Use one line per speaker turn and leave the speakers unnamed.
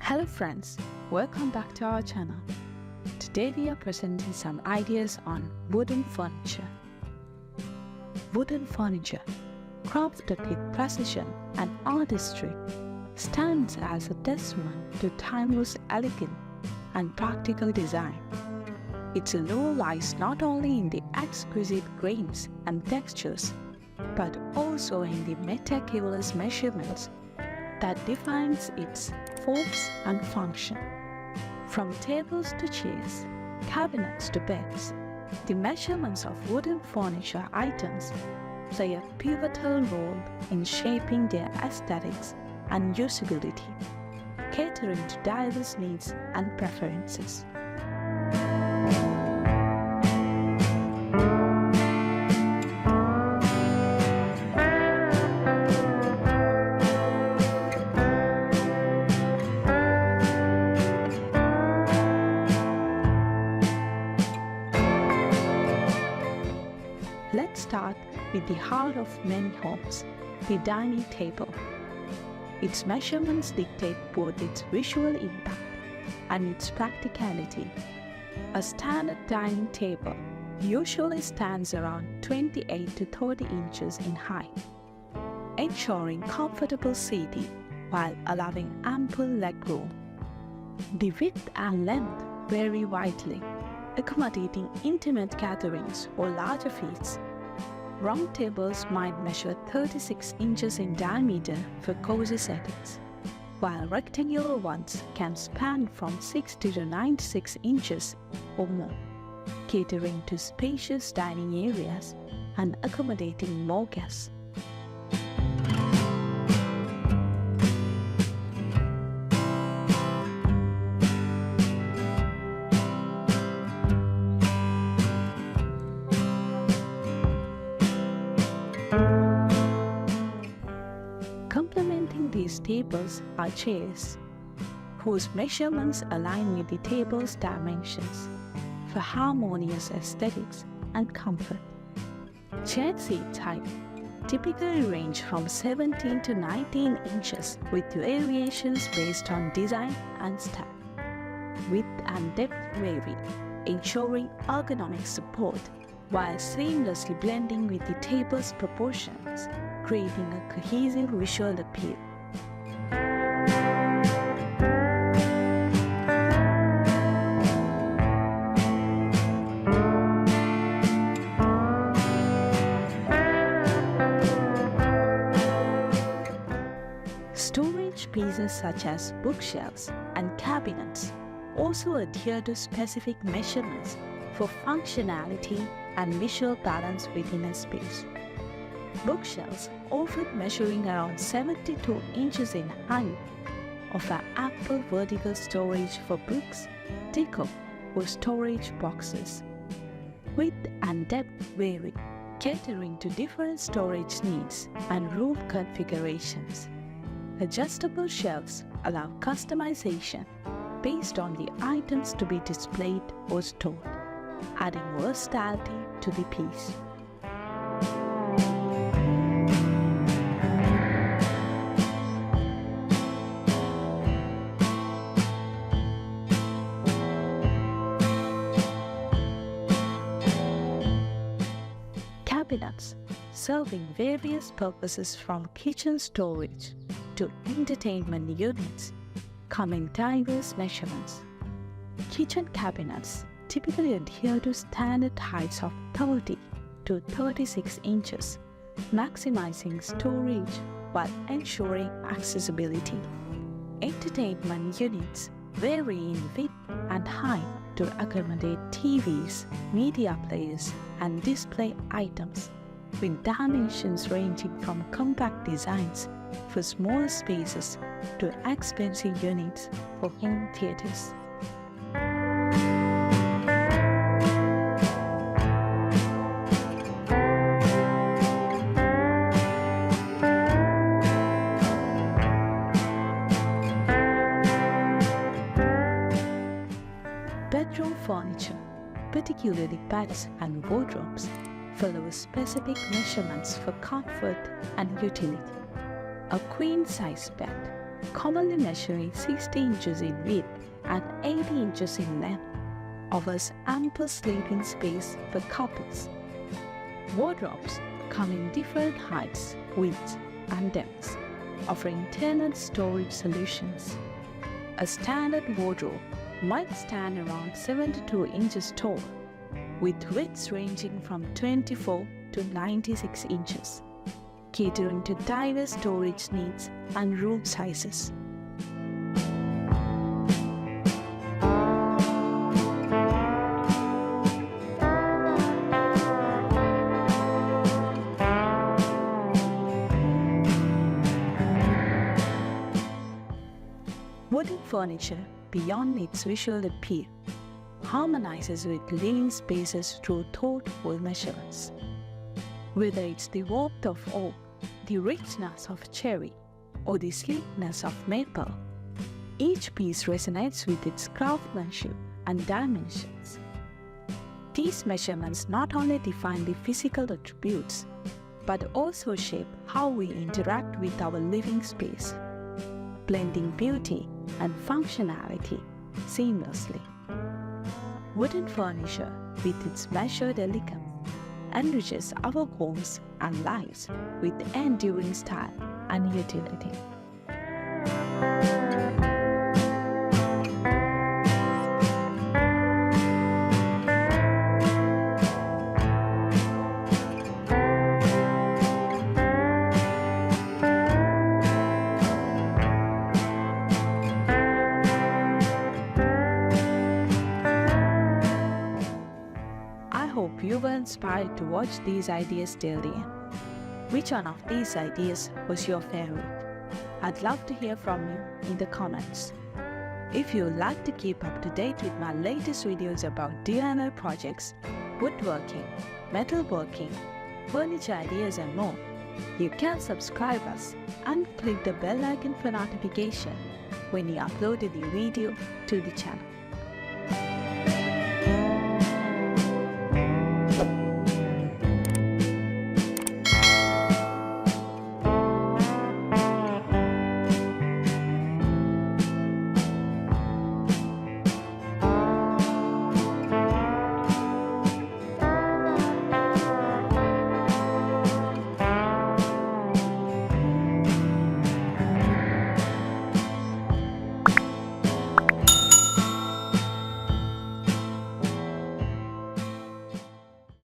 Hello friends, welcome back to our channel. Today we are presenting some ideas on wooden furniture. Wooden furniture, crafted with precision and artistry, stands as a testament to timeless elegance and practical design. Its allure lies not only in the exquisite grains and textures, but also in the meticulous measurements that defines its forms and function. From tables to chairs, cabinets to beds, the measurements of wooden furniture items play a pivotal role in shaping their aesthetics and usability, catering to diverse needs and preferences. Let's start with the heart of many homes, the dining table. Its measurements dictate both its visual impact and its practicality. A standard dining table usually stands around 28 to 30 inches in height, ensuring comfortable seating while allowing ample legroom. The width and length vary widely, accommodating intimate gatherings or larger feasts. Round tables might measure 36 inches in diameter for cozy settings, while rectangular ones can span from 60 to 96 inches or more, catering to spacious dining areas and accommodating more guests. Complementing these tables are chairs, whose measurements align with the table's dimensions for harmonious aesthetics and comfort. Chair seat height typically range from 17 to 19 inches, with variations based on design and style. Width and depth vary, ensuring ergonomic support while seamlessly blending with the table's proportions, creating a cohesive visual appeal. Storage pieces such as bookshelves and cabinets also adhere to specific measurements for functionality and visual balance within a space. Bookshelves, often measuring around 72 inches in height, offer ample vertical storage for books, decor, or storage boxes. Width and depth vary, catering to different storage needs and room configurations. Adjustable shelves allow customization based on the items to be displayed or stored, adding versatility to the piece. Cabinets, serving various purposes from kitchen storage to entertainment units, come in diverse measurements. Kitchen cabinets typically adhere to standard heights of 30 to 36 inches, maximizing storage while ensuring accessibility. Entertainment units vary in width and height to accommodate TVs, media players, and display items, with dimensions ranging from compact designs for smaller spaces to expensive units for home theaters. Bedroom furniture, particularly beds and wardrobes, follow specific measurements for comfort and utility. A queen-size bed commonly measuring 60 inches in width and 80 inches in length, offers ample sleeping space for couples. Wardrobes come in different heights, widths, and depths, offering tailored storage solutions. A standard wardrobe might stand around 72 inches tall, with widths ranging from 24 to 96 inches, catering to diverse storage needs and room sizes. Wooden furniture, beyond its visual appeal, harmonizes with living spaces through thoughtful measurements. Whether it's the warmth of oak, the richness of cherry, or the sleekness of maple, each piece resonates with its craftsmanship and dimensions. These measurements not only define the physical attributes, but also shape how we interact with our living space, blending beauty and functionality seamlessly. Wooden furniture, with its measured elegance, enriches our homes and lives with enduring style and utility. I hope you were inspired to watch these ideas till the end. Which one of these ideas was your favorite? I'd love to hear from you in the comments. If you'd like to keep up to date with my latest videos about DIY projects, woodworking, metalworking, furniture ideas and more, you can subscribe us and click the bell icon for notification when you upload a new video to the channel.